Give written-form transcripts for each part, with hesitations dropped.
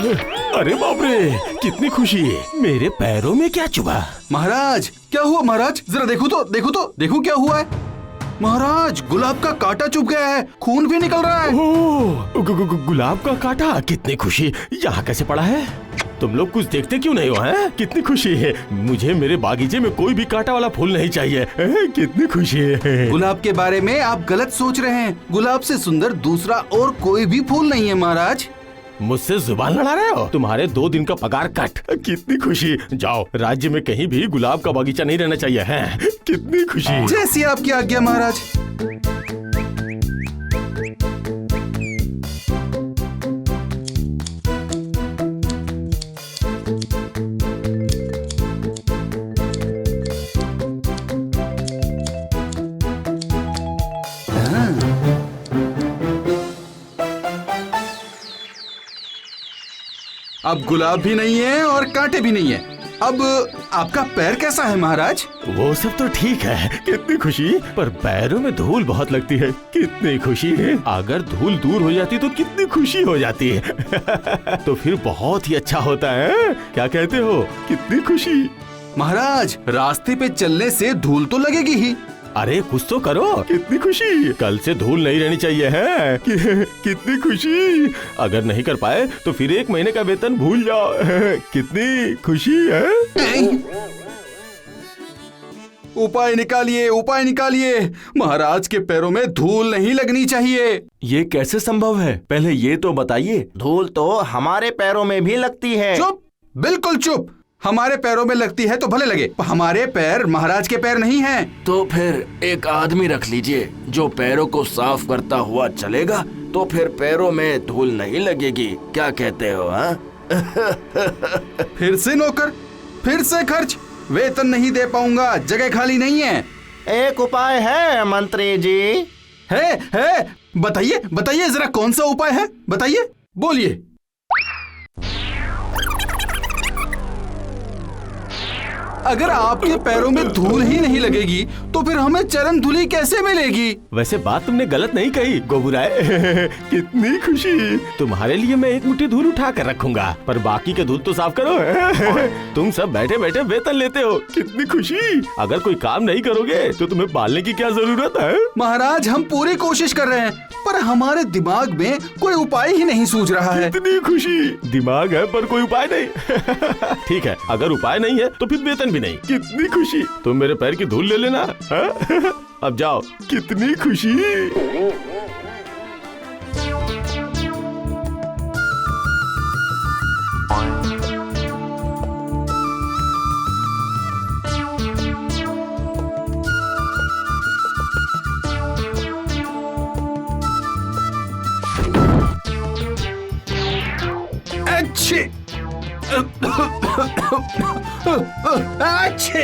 अरे बाप रे, कितनी खुशी है। मेरे पैरों में क्या चुभा? महाराज क्या हुआ महाराज? जरा देखो तो देखो क्या हुआ है। महाराज गुलाब का कांटा चुभ गया है, खून भी निकल रहा है। गुलाब का कांटा, कितनी खुशी। यहाँ कैसे पड़ा है? तुम लोग कुछ देखते क्यों नहीं हो? हैं? कितनी खुशी है। मुझे मेरे बागीचे में कोई भी कांटा वाला फूल नहीं चाहिए। कितनी खुशी है। गुलाब के बारे में आप गलत सोच रहे हैं। गुलाब से सुंदर दूसरा और कोई भी फूल नहीं है महाराज। मुझसे जुबान लड़ा रहे हो? तुम्हारे 2 दिन का पगार कट। कितनी खुशी। जाओ, राज्य में कहीं भी गुलाब का बागीचा नहीं रहना चाहिए। है कितनी खुशी। जैसी आपकी आज्ञा महाराज। अब गुलाब भी नहीं है और कांटे भी नहीं है। अब आपका पैर कैसा है महाराज? वो सब तो ठीक है। कितनी खुशी, पर पैरों में धूल बहुत लगती है। कितनी खुशी है। अगर धूल दूर हो जाती तो कितनी खुशी हो जाती है। तो फिर बहुत ही अच्छा होता है। क्या कहते हो? कितनी खुशी। महाराज रास्ते पे चलने से धूल तो लगेगी ही। अरे कुछ तो करो। कितनी खुशी। कल से धूल नहीं रहनी चाहिए है। कितनी खुशी। अगर नहीं कर पाए तो फिर 1 महीने का वेतन भूल जाओ। कितनी खुशी है। उपाय निकालिए। महाराज के पैरों में धूल नहीं लगनी चाहिए। ये कैसे संभव है? पहले ये तो बताइए। धूल तो हमारे पैरों में भी लगती है। चुप, बिल्कुल चुप। हमारे पैरों में लगती है तो भले लगे, हमारे पैर महाराज के पैर नहीं हैं। तो फिर एक आदमी रख लीजिए जो पैरों को साफ करता हुआ चलेगा, तो फिर पैरों में धूल नहीं लगेगी। क्या कहते हो? हाँ? फिर से नौकर, फिर से खर्च। वेतन नहीं दे पाऊंगा, जगह खाली नहीं है। एक उपाय है मंत्री जी। है बताइए जरा कौन सा उपाय है, बताइए, बोलिए। अगर आपके पैरों में धूल ही नहीं लगेगी तो फिर हमें चरण धूली कैसे मिलेगी? वैसे बात तुमने गलत नहीं कही गोबुराय। कितनी खुशी। तुम्हारे लिए मैं 1 मुट्ठी धूल उठा कर रखूंगा, पर बाकी के धूल तो साफ करो। तुम सब बैठे बैठे वेतन लेते हो। कितनी खुशी। अगर कोई काम नहीं करोगे तो तुम्हें पालने की क्या जरूरत है? महाराज हम पूरी कोशिश कर रहे हैं, पर हमारे दिमाग में कोई उपाय ही नहीं सूझ रहा है। कितनी खुशी। दिमाग है पर कोई उपाय नहीं। ठीक है, अगर उपाय नहीं है तो फिर वेतन भी नहीं। कितनी खुशी। तुम मेरे पैर की धूल ले लेना। अब जाओ। कितनी खुशी। अच्छे।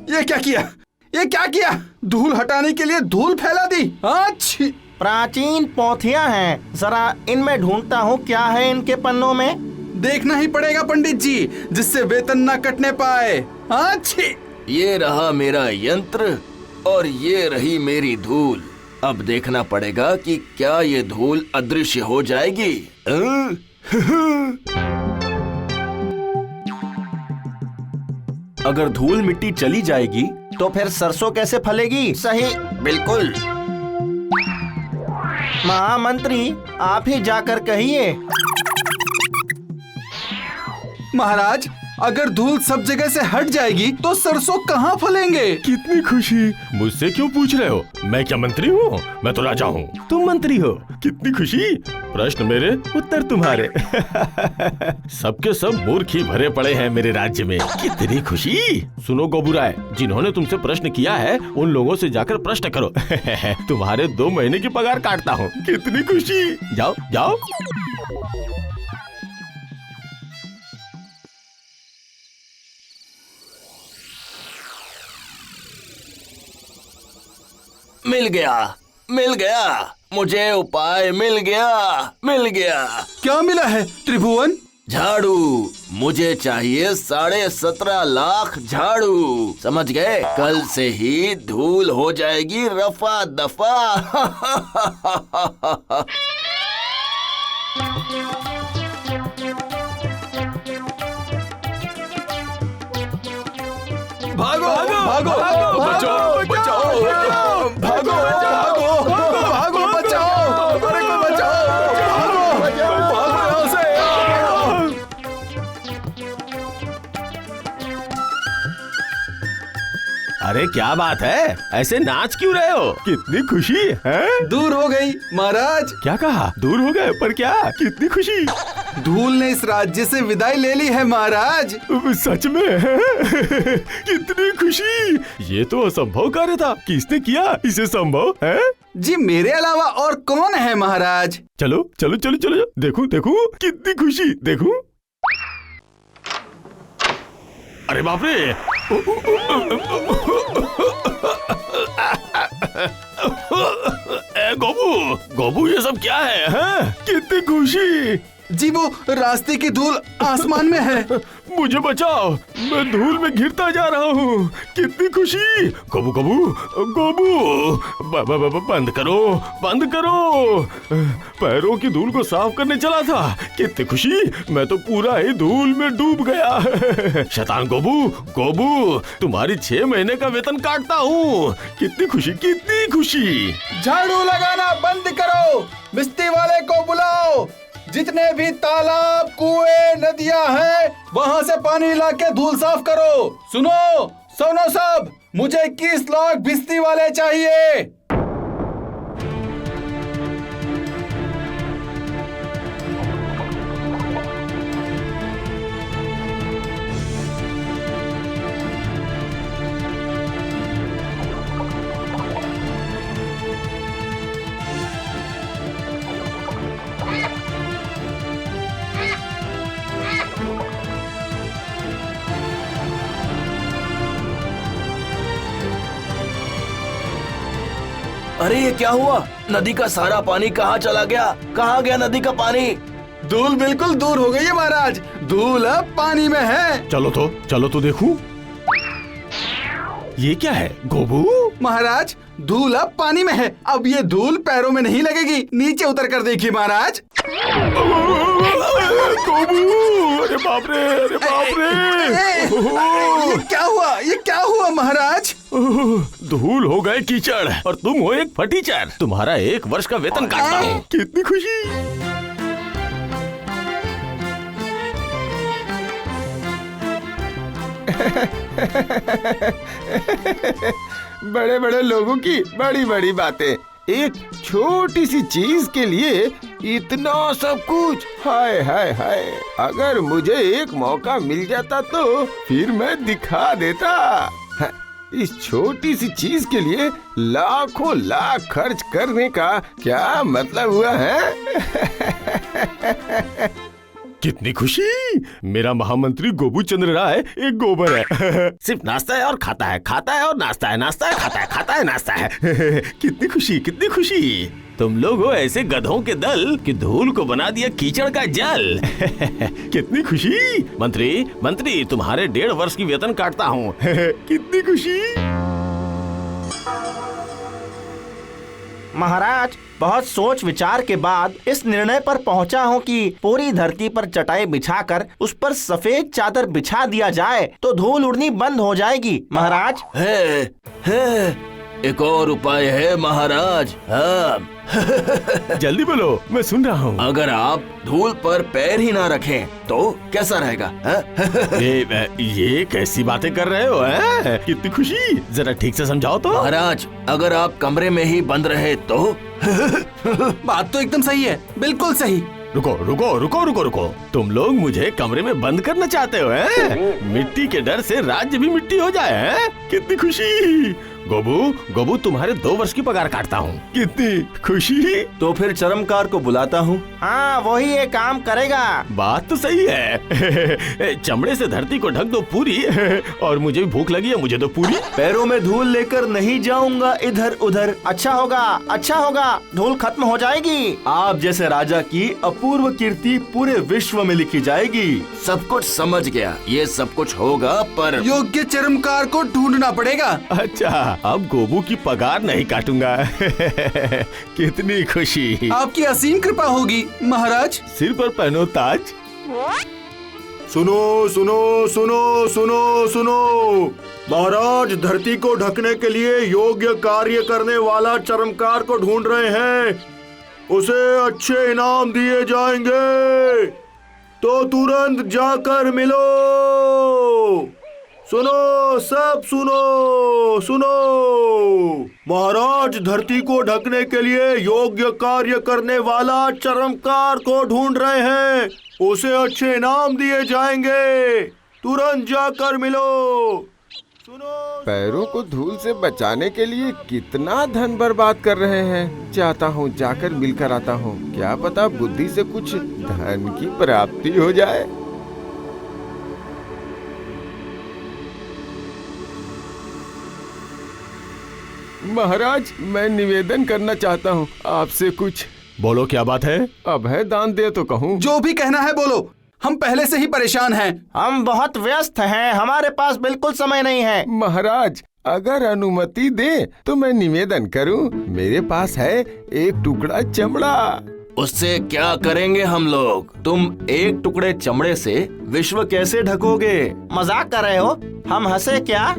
ये क्या किया? धूल हटाने के लिए धूल फैला दी। अच्छी। प्राचीन पोथियां हैं, जरा इनमें ढूंढता हूँ क्या है इनके पन्नों में। देखना ही पड़ेगा पंडित जी, जिससे वेतन ना कटने पाए। अच्छी। ये रहा मेरा यंत्र और ये रही मेरी धूल। अब देखना पड़ेगा कि क्या ये धूल अदृश्य हो जाएगी। अगर धूल मिट्टी चली जाएगी तो फिर सरसों कैसे फलेगी? सही, बिल्कुल। महामंत्री आप ही जाकर कहिए। महाराज अगर धूल सब जगह से हट जाएगी तो सरसों कहाँ फलेंगे? कितनी खुशी। मुझसे क्यों पूछ रहे हो? मैं क्या मंत्री हूँ? मैं तो राजा हूँ, तुम मंत्री हो। कितनी खुशी। प्रश्न मेरे, उत्तर तुम्हारे। सबके सब मूर्ख ही भरे पड़े हैं मेरे राज्य में। कितनी खुशी। सुनो गोबुराय, जिन्होंने तुमसे प्रश्न किया है उन लोगों से जाकर प्रश्न करो। तुम्हारे 2 महीने की पगार काटता हूँ। कितनी खुशी। जाओ जाओ। मिल गया, मुझे उपाय मिल गया। क्या मिला है त्रिभुवन? झाड़ू। मुझे चाहिए 17.5 लाख झाड़ू। समझ गए? कल से ही धूल हो जाएगी रफा दफा। भागो भागो बचाओ बचाओ भागो भागो भागो बचाओ, अरे को बचाओ, भागो भागो यहाँ से। अरे क्या बात है, ऐसे नाच क्यों रहे हो? कितनी खुशी है। दूर हो गई महाराज। क्या कहा? दूर हो गए? पर क्या? कितनी खुशी। धूल ने इस राज्य से विदाई ले ली है महाराज। सच में? कितनी खुशी। ये तो असंभव कार्य था। किसने किया इसे संभव है? जी मेरे अलावा और कौन है महाराज। चलो चलो चलो चलो, देखूं देखूं कितनी खुशी, देखूं। अरे बाप रे। गोबू गोबू, ये सब क्या है, हैं? कितनी खुशी। जी वो रास्ते की धूल आसमान में है। मुझे बचाओ, मैं धूल में गिरता जा रहा हूँ। कितनी खुशी। गोबू गोबू गोबू, बंद करो बंद करो। पैरों की धूल को साफ करने चला था। कितनी खुशी, मैं तो पूरा ही धूल में डूब गया। शैतान गोबू गोबू, तुम्हारी 6 महीने का वेतन काटता हूँ। कितनी खुशी कितनी खुशी। झाड़ू लगाना बंद करो, मिस्त्री वाले को बुलाओ। जितने भी तालाब, कुएं, नदियां हैं, वहां से पानी लाके धूल साफ करो। सुनो सुनो सब, मुझे 21 लाख भिस्ती वाले चाहिए। अरे ये क्या हुआ? नदी का सारा पानी कहाँ चला गया? कहाँ गया नदी का पानी? धूल बिल्कुल दूर हो गई है महाराज। धूल अब पानी में है। चलो तो देखूं। ये क्या है गोबू? महाराज धूल अब पानी में है। अब ये धूल पैरों में नहीं लगेगी। नीचे उतर कर देखिए महाराज। गोबू, अरे बाप रे, अरे बाप रे। ये क्या हुआ? ये क्या हुआ महाराज? धूल हो गए कीचड़ और तुम हो एक फटीचर। तुम्हारा 1 वर्ष का वेतन काटता हूँ। कितनी खुशी। बड़े बड़े लोगों की बड़ी बड़ी बातें। एक छोटी सी चीज के लिए इतना सब कुछ। हाय हाय हाय, अगर मुझे एक मौका मिल जाता तो फिर मैं दिखा देता। इस छोटी सी चीज के लिए लाखों लाख खर्च करने का क्या मतलब हुआ है? कितनी खुशी। मेरा महामंत्री गोबू चंद्र राय एक गोबर है। सिर्फ नाश्ता है और खाता है, खाता है और नाश्ता है, नाश्ता है खाता है, खाता है नाश्ता है। कितनी खुशी कितनी खुशी। तुम लोग हो ऐसे गधों के दल कि धूल को बना दिया कीचड़ का जल। कितनी खुशी। मंत्री तुम्हारे 1.5 वर्ष की वेतन काटता हूँ। कितनी खुशी। महाराज बहुत सोच विचार के बाद इस निर्णय पर पहुंचा हूं कि पूरी धरती पर चटाई बिछाकर उस पर सफेद चादर बिछा दिया जाए तो धूल उड़नी बंद हो जाएगी। महाराज है एक और उपाय है महाराज। हाँ। जल्दी बोलो, मैं सुन रहा हूँ। अगर आप धूल पर पैर ही ना रखें तो कैसा रहेगा? ये कैसी बातें कर रहे हो? कितनी खुशी। जरा ठीक से समझाओ तो। महाराज अगर आप कमरे में ही बंद रहे तो। बात तो एकदम सही है, बिल्कुल सही। रुको रुको रुको रुको रुको, तुम लोग मुझे कमरे में बंद करना चाहते हो? मिट्टी के डर से राज्य भी मिट्टी हो जाए। कितनी खुशी। गोबू तुम्हारे 2 वर्ष की पगार काटता हूँ। कितनी खुशी। तो फिर चरमकार को बुलाता हूँ। हाँ वही ये काम करेगा। बात तो सही है। चमड़े से धरती को ढक दो पूरी। और मुझे भी भूख लगी है, मुझे तो पूरी। पैरों में धूल लेकर नहीं जाऊंगा इधर उधर। अच्छा होगा, धूल खत्म हो जाएगी। आप जैसे राजा की अपूर्व कीर्ति पूरे विश्व में लिखी जाएगी। सब कुछ समझ गया, ये सब कुछ होगा पर योग्य चरमकार को ढूंढना पड़ेगा। अच्छा, अब गोबू की पगार नहीं काटूंगा। कितनी खुशी। आपकी असीम कृपा होगी महाराज। सिर पर पहनो ताज, सुनो सुनो सुनो सुनो सुनो। महाराज धरती को ढकने के लिए योग्य कार्य करने वाला चर्मकार को ढूंढ रहे हैं। उसे अच्छे इनाम दिए जाएंगे, तो तुरंत जाकर मिलो। सुनो, सब सुनो सुनो। महाराज धरती को ढकने के लिए योग्य कार्य करने वाला चर्मकार को ढूंढ रहे हैं। उसे अच्छे इनाम दिए जाएंगे, तुरंत जाकर मिलो। सुनो। पैरों को धूल से बचाने के लिए कितना धन बर्बाद कर रहे हैं। जाता हूँ, जाकर मिलकर आता हूँ। क्या पता बुद्धि से कुछ धन की प्राप्ति हो जाए। महाराज, मैं निवेदन करना चाहता हूँ आपसे कुछ। बोलो, क्या बात है? अभय दान दे तो कहूँ। जो भी कहना है बोलो, हम पहले से ही परेशान हैं। हम बहुत व्यस्त हैं, हमारे पास बिल्कुल समय नहीं है। महाराज, अगर अनुमति दे तो मैं निवेदन करूं। मेरे पास है एक टुकड़ा चमड़ा। उससे क्या करेंगे हम लोग? तुम एक टुकड़े चमड़े से विश्व कैसे ढकोगे? मजाक कर रहे हो? हम हंसे क्या?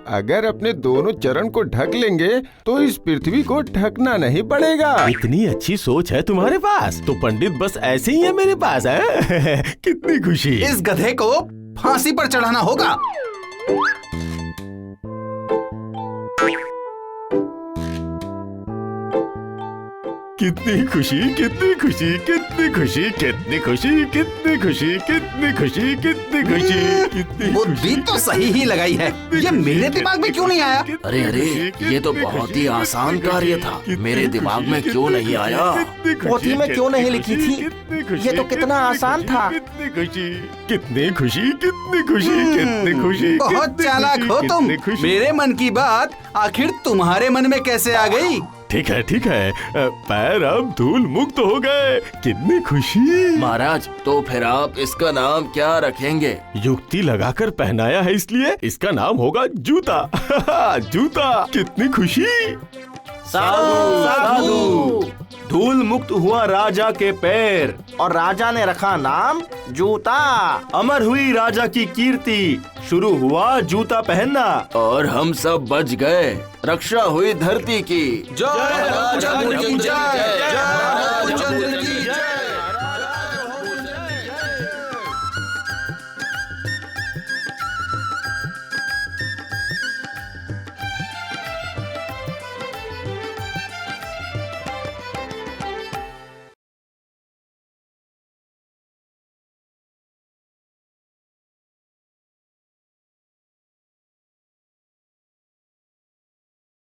अगर अपने दोनों चरण को ढक लेंगे तो इस पृथ्वी को ढकना नहीं पड़ेगा। इतनी अच्छी सोच है तुम्हारे पास, तो पंडित बस ऐसे ही है मेरे पास है। कितनी खुशी। इस गधे को फांसी पर चढ़ाना होगा। कितनी खुशी, कितनी खुशी, कितनी खुशी, कितनी खुशी, कितनी खुशी, कितनी खुशी, कितनी खुशी, कितनी बुद्धि तो सही ही लगाई है। ये मेरे दिमाग में क्यों नहीं आया? अरे अरे, ये तो बहुत ही आसान कार्य था, मेरे दिमाग में क्यों नहीं आया? पोथी में क्यों नहीं लिखी थी? ये तो कितना आसान था। कितनी खुशी, कितनी खुशी, कितनी खुशी, कितनी खुशी। बहुत चालाक हो तुम। मेरे मन की बात आखिर तुम्हारे मन में कैसे आ गई? ठीक है, ठीक है, पैर अब धूल मुक्त हो गए। कितनी खुशी। महाराज, तो फिर आप इसका नाम क्या रखेंगे? युक्ति लगाकर पहनाया है, इसलिए इसका नाम होगा जूता। जूता। कितनी खुशी। साधु साधु। धूल मुक्त हुआ राजा के पैर, और राजा ने रखा नाम जूता। अमर हुई राजा की कीर्ति, शुरू हुआ जूता पहनना। और हम सब बच गए, रक्षा हुई धरती की। जय राजा की जय।